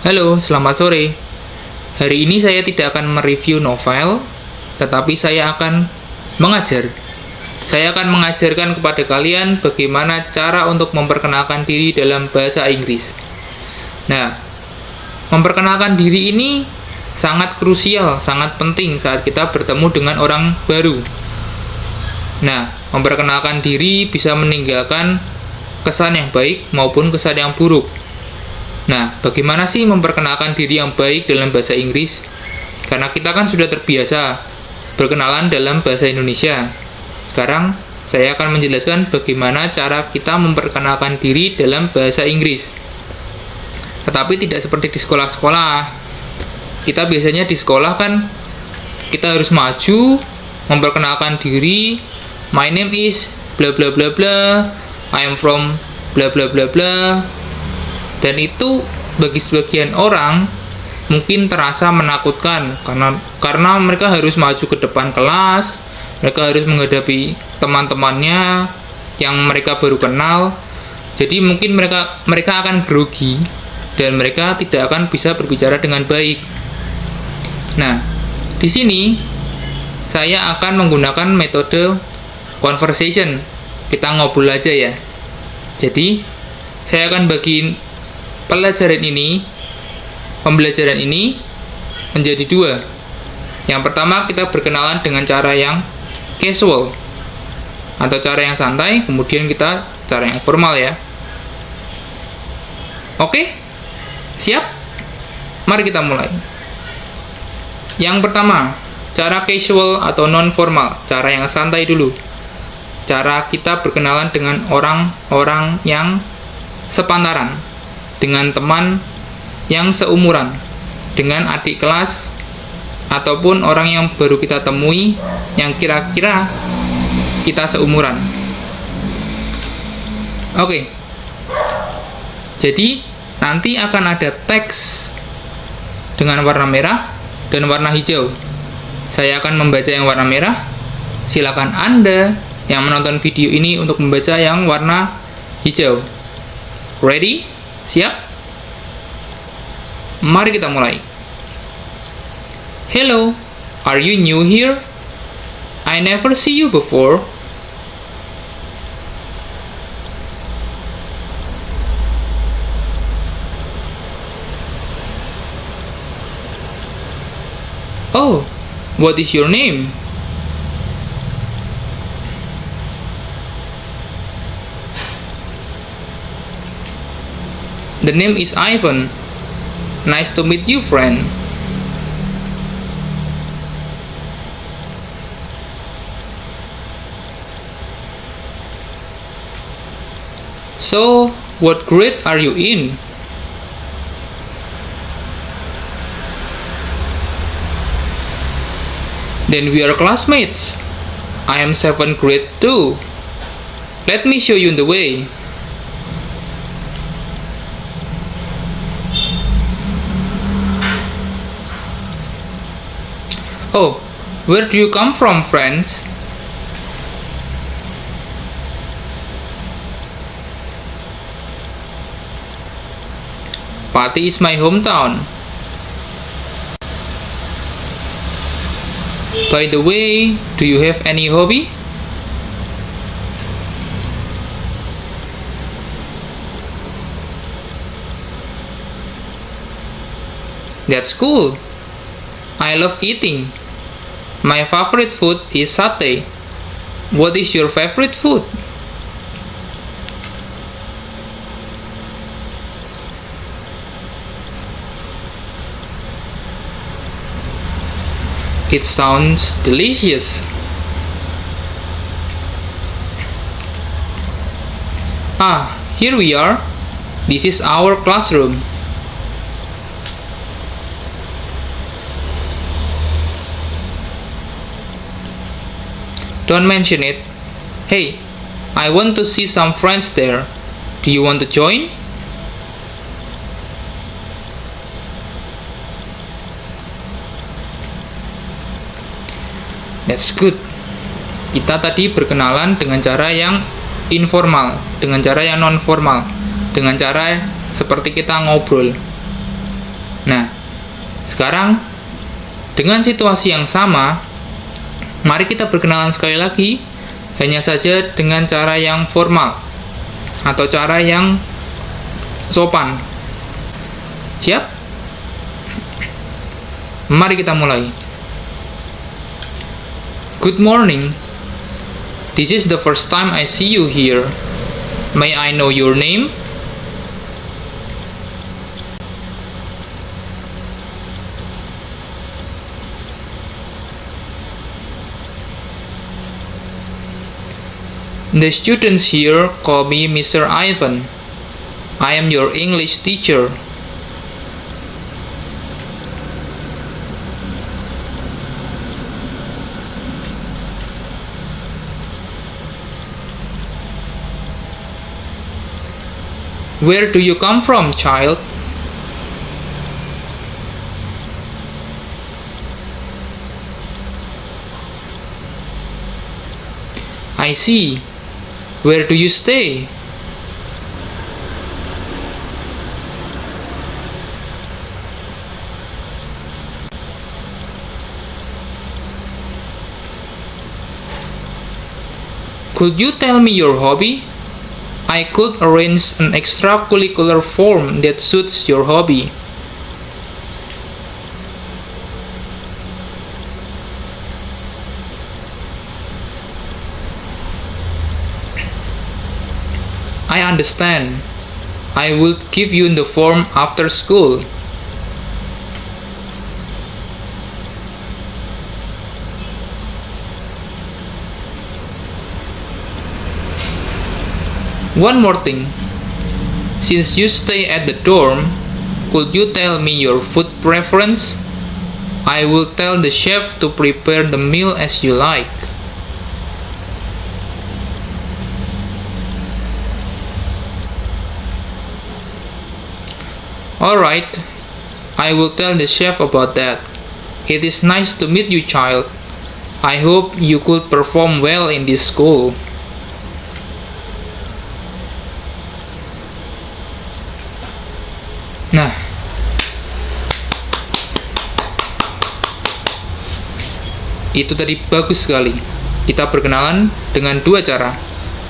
Halo, selamat sore. Hari ini saya tidak akan mereview novel, tetapi saya akan mengajar. Saya akan mengajarkan kepada kalian bagaimana cara untuk memperkenalkan diri dalam bahasa Inggris. Nah, memperkenalkan diri ini sangat krusial, sangat penting saat kita bertemu dengan orang baru. Nah, memperkenalkan diri bisa meninggalkan kesan yang baik maupun kesan yang buruk. Nah, bagaimana sih memperkenalkan diri yang baik dalam bahasa Inggris? Karena kita kan sudah terbiasa berkenalan dalam bahasa Indonesia. Sekarang, saya akan menjelaskan bagaimana cara kita memperkenalkan diri dalam bahasa Inggris. Tetapi tidak seperti di sekolah-sekolah. Kita biasanya di sekolah kan, kita harus maju, memperkenalkan diri. My name is bla bla bla bla. I am from bla bla bla bla. Dan itu bagi sebagian orang mungkin terasa menakutkan karena mereka harus maju ke depan kelas, mereka harus menghadapi teman-temannya yang mereka baru kenal. Jadi mungkin mereka akan grogi dan mereka tidak akan bisa berbicara dengan baik. Nah, di sini saya akan menggunakan metode conversation. Kita ngobrol aja ya. Jadi, saya akan bagi pembelajaran ini menjadi dua. Yang pertama, kita berkenalan dengan cara yang casual atau cara yang santai, kemudian kita cara yang formal ya. Oke? Siap? Mari kita mulai. Yang pertama, cara casual atau non-formal, cara yang santai dulu. Cara kita berkenalan dengan orang-orang yang sepantaran, dengan teman yang seumuran, dengan adik kelas, ataupun orang yang baru kita temui yang kira-kira kita seumuran. Oke. Jadi, nanti akan ada teks dengan warna merah dan warna hijau. Saya akan membaca yang warna merah. Silakan Anda yang menonton video ini untuk membaca yang warna hijau. Ready? Siap? Mari kita mulai. Hello, are you new here? I never see you before. Oh, what is your name? The name is Ivan. Nice to meet you, friend. So, what grade are you in? Then we are classmates. I am 7th grade too. Let me show you the way. Oh, where do you come from, friends? Pati is my hometown. By the way, do you have any hobby? That's cool. I love eating. My favorite food is satay. What is your favorite food? It sounds delicious. Ah, here we are. This is our classroom. Don't mention it. Hey, I want to see some friends there. Do you want to join? That's good. Kita tadi berkenalan dengan cara yang informal, dengan cara yang non formal, dengan cara seperti kita ngobrol. Nah, sekarang dengan situasi yang sama, mari kita berkenalan sekali lagi, hanya saja dengan cara yang formal atau cara yang sopan. Siap? Mari kita mulai. Good morning. This is the first time I see you here. May I know your name? The students here call me Mr. Ivan. I am your English teacher. Where do you come from, child? I see. Where do you stay? Could you tell me your hobby? I could arrange an extracurricular form that suits your hobby. I understand. I will give you the form after school. One more thing. Since you stay at the dorm, could you tell me your food preference? I will tell the chef to prepare the meal as you like. Alright, I will tell the chef about that. It is nice to meet you, child. I hope you could perform well in this school. Nah, itu tadi bagus sekali. Kita berkenalan dengan dua cara.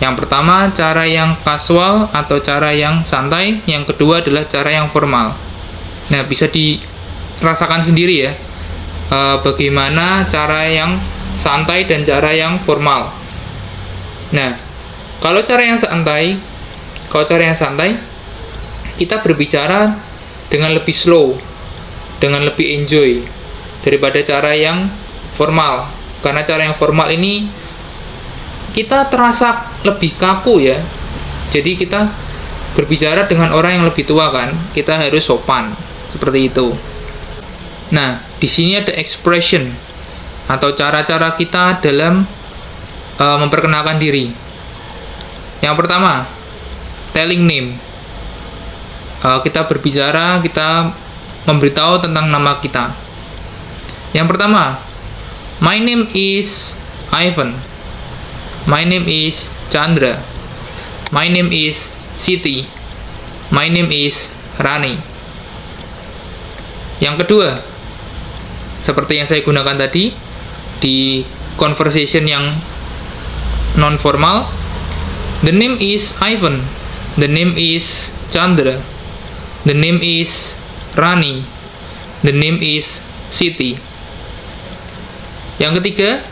Yang pertama, cara yang kasual atau cara yang santai. Yang kedua adalah cara yang formal. Nah, bisa dirasakan sendiri ya, bagaimana cara yang santai dan cara yang formal. Nah, kalau cara yang santai, kita berbicara dengan lebih slow, dengan lebih enjoy daripada cara yang formal. Karena cara yang formal ini kita terasa lebih kaku ya. Jadi kita berbicara dengan orang yang lebih tua kan, kita harus sopan seperti itu. Nah, di sini ada expression atau cara-cara kita dalam memperkenalkan diri. Yang pertama, telling name. Kita berbicara, kita memberitahu tentang nama kita. Yang pertama, my name is Ivan. My name is Chandra. My name is Siti. My name is Rani. Yang kedua, seperti yang saya gunakan tadi di conversation yang non formal, the name is Ivan. The name is Chandra. The name is Rani. The name is Siti. Yang ketiga,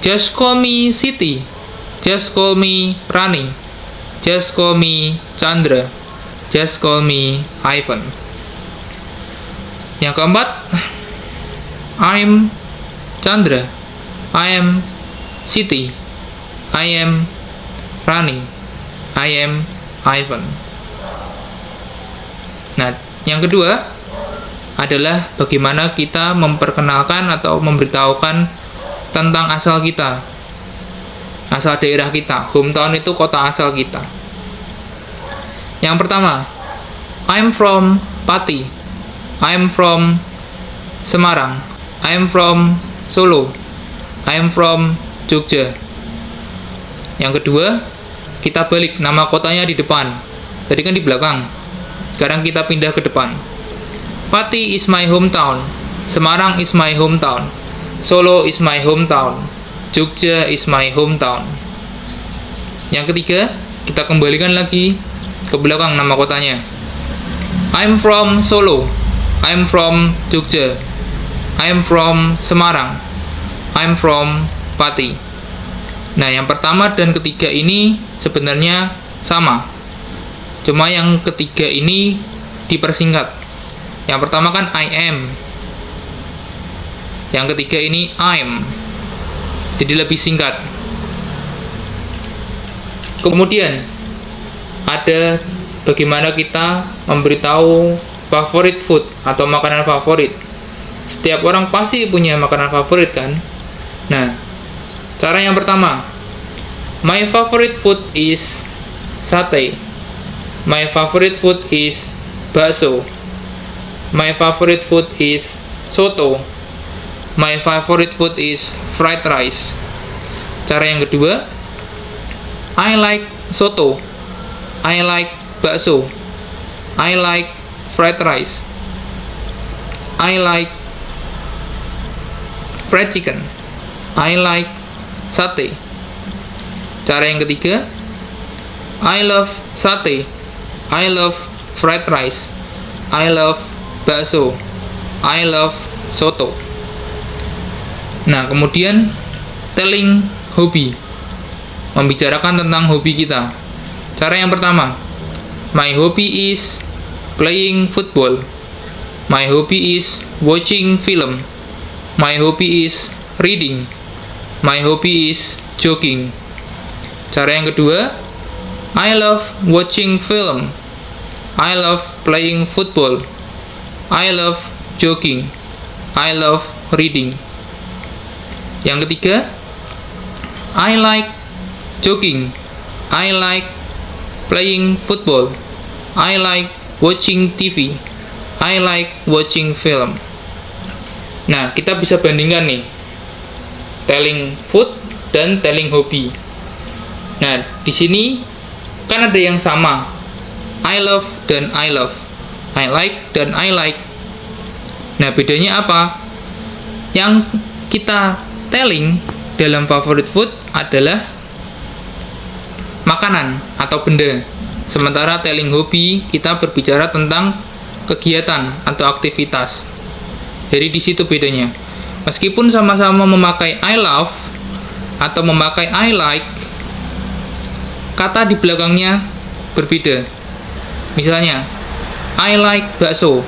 just call me Siti. Just call me Rani. Just call me Chandra. Just call me Ivan. Yang keempat, I'm Chandra. I am Siti. I am Rani. I am Ivan. Nah, yang kedua adalah bagaimana kita memperkenalkan atau memberitahukan tentang asal kita, asal daerah kita. Hometown itu kota asal kita. Yang pertama, I'm from Pati. I'm from Semarang. I'm from Solo. I'm from Jogja. Yang kedua, kita balik nama kotanya di depan. Tadi kan di belakang. Sekarang kita pindah ke depan. Pati is my hometown. Semarang is my hometown. Solo is my hometown. Jogja is my hometown. Yang ketiga, kita kembalikan lagi ke belakang nama kotanya. I'm from Solo. I'm from Jogja. I'm from Semarang. I'm from Pati. Nah, yang pertama dan ketiga ini sebenarnya sama. Cuma yang ketiga ini dipersingkat. Yang pertama kan I am. Yang ketiga ini I'm. Jadi lebih singkat. Kemudian ada bagaimana kita memberitahu favorit food atau makanan favorit. Setiap orang pasti punya makanan favorit kan? Nah, cara yang pertama, my favorite food is sate. My favorite food is bakso. My favorite food is soto. My favorite food is fried rice. Cara yang kedua, I like soto. I like bakso. I like fried rice. I like fried chicken. I like sate. Cara yang ketiga, I love sate. I love fried rice. I love bakso. I love soto. Nah, kemudian telling hobi. Membicarakan tentang hobi kita. Cara yang pertama, my hobby is playing football. My hobby is watching film. My hobby is reading. My hobby is jogging. Cara yang kedua, I love watching film. I love playing football. I love jogging. I love reading. Yang ketiga, I like jogging. I like playing football. I like watching TV. I like watching film. Nah, kita bisa bandingkan nih telling food dan telling hobby. Nah, di sini kan ada yang sama. I love dan I love. I like dan I like. Nah, bedanya apa? Yang kita telling dalam favorite food adalah makanan atau benda. Sementara telling hobby kita berbicara tentang kegiatan atau aktivitas. Jadi di situ bedanya. Meskipun sama-sama memakai I love atau memakai I like, kata di belakangnya berbeda. Misalnya, I like bakso.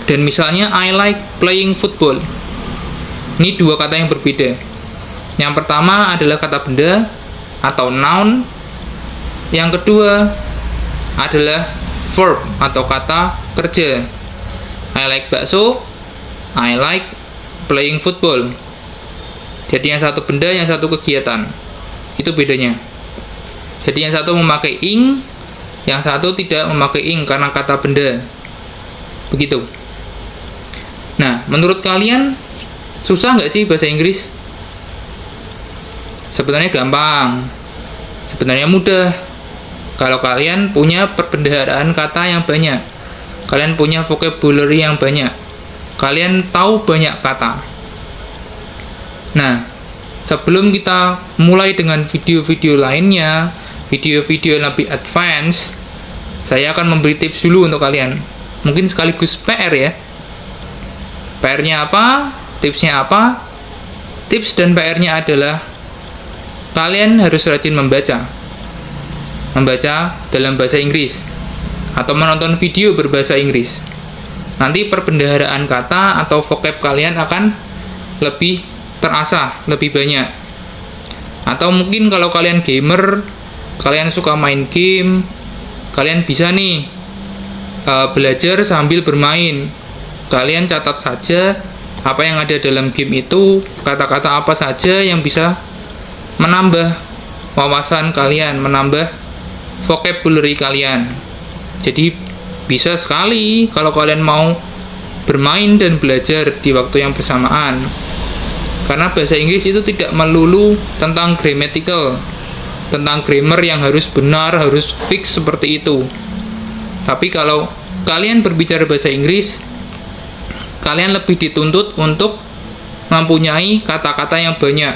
Dan misalnya I like playing football. Ini dua kata yang berbeda. Yang pertama adalah kata benda atau noun. Yang kedua adalah verb atau kata kerja. I like bakso. I like playing football. Jadi yang satu benda, yang satu kegiatan. Itu bedanya. Jadi yang satu memakai ing, yang satu tidak memakai ing karena kata benda. Begitu. Nah, menurut kalian susah nggak sih bahasa Inggris? Sebenarnya gampang. Sebenarnya mudah. Kalau kalian punya perbendaharaan kata yang banyak. Kalian punya vocabulary yang banyak. Kalian tahu banyak kata. Nah, sebelum kita mulai dengan video-video lainnya, video-video yang lebih advance, saya akan memberi tips dulu untuk kalian. Mungkin sekaligus PR ya. PR-nya apa? Tipsnya apa? Tips dan PR-nya adalah kalian harus rajin membaca. Membaca dalam bahasa Inggris atau menonton video berbahasa Inggris. Nanti perbendaharaan kata atau vocab kalian akan lebih terasah, lebih banyak. Atau mungkin kalau kalian gamer, kalian suka main game, kalian bisa nih belajar sambil bermain. Kalian catat saja apa yang ada dalam game itu, kata-kata apa saja yang bisa menambah wawasan kalian, menambah vocabulary kalian. Jadi bisa sekali kalau kalian mau bermain dan belajar di waktu yang bersamaan. Karena bahasa Inggris itu tidak melulu tentang grammatical, tentang grammar yang harus benar, harus fix seperti itu. Tapi kalau kalian berbicara bahasa Inggris, kalian lebih dituntut untuk mempunyai kata-kata yang banyak,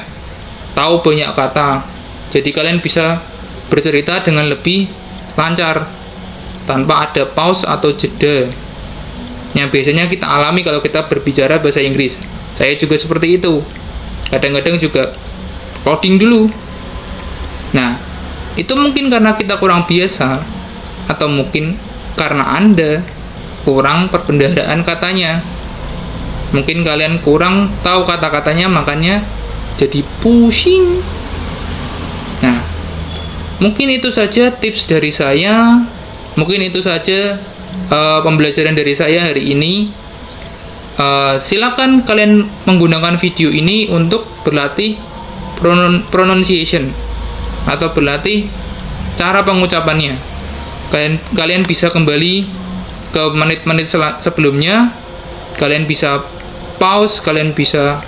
tahu banyak kata. Jadi kalian bisa bercerita dengan lebih lancar, tanpa ada pause atau jeda, yang biasanya kita alami kalau kita berbicara bahasa Inggris. Saya juga seperti itu. Kadang-kadang juga loading dulu. Nah, itu mungkin karena kita kurang biasa, atau mungkin karena Anda kurang perbendaharaan katanya. Mungkin kalian kurang tahu kata-katanya, makanya jadi pusing. Nah, mungkin itu saja tips dari saya. Mungkin itu saja pembelajaran dari saya hari ini. Silakan kalian menggunakan video ini untuk berlatih pronunciation atau berlatih cara pengucapannya. Kalian bisa kembali ke menit-menit sebelumnya. Kalian bisa pause, kalian bisa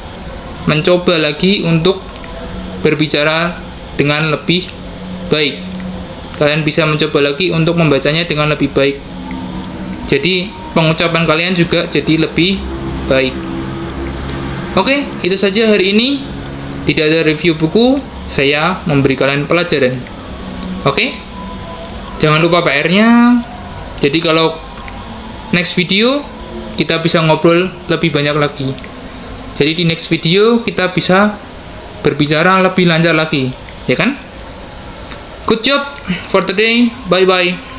mencoba lagi untuk berbicara dengan lebih baik. Kalian bisa mencoba lagi untuk membacanya dengan lebih baik. Jadi pengucapan kalian juga jadi lebih baik. Oke, itu saja hari ini. Tidak ada review buku, saya memberi kalian pelajaran. Oke, jangan lupa PR-nya. Jadi kalau next video kita bisa ngobrol lebih banyak lagi. Jadi di next video kita bisa berbicara lebih lancar lagi, ya kan? Good job for today. Bye bye.